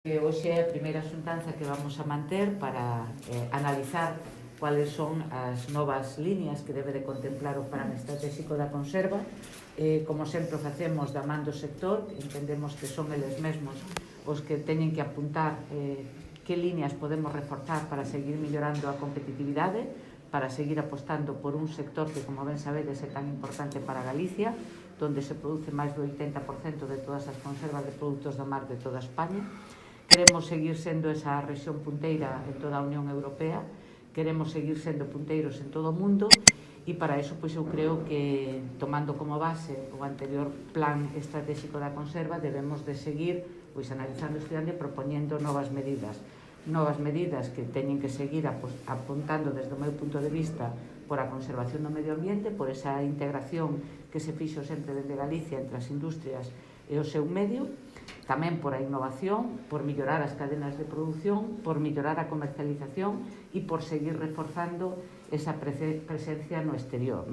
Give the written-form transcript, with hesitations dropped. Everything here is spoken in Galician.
Hoxe é a primeira xuntanza que vamos a manter para analizar cuáles son as novas líneas que debe de contemplar o Plan Estratégico da Conserva. Como sempre facemos da man do sector, entendemos que son eles mesmos os que teñen que apuntar que líneas podemos reforzar para seguir millorando a competitividade, para seguir apostando por un sector que, como ben sabedes, é tan importante para Galicia, donde se produce máis do 80% de todas as conservas de produtos do mar de toda España. Queremos seguir sendo esa rexión punteira en toda a Unión Europea, queremos seguir sendo punteiros en todo o mundo e para eso pois eu creo que, tomando como base o anterior Plan Estratégico da Conserva, debemos de seguir pois analizando, estudiando e propoñendo novas medidas que teñen que seguir apuntando desde o meu punto de vista por a conservación do medio ambiente, por esa integración que se fixo sempre dende Galicia entre as industrias e o seu medio, tamén por a innovación, por mellorar as cadenas de produción, por mellorar a comercialización e por seguir reforzando esa presencia no exterior.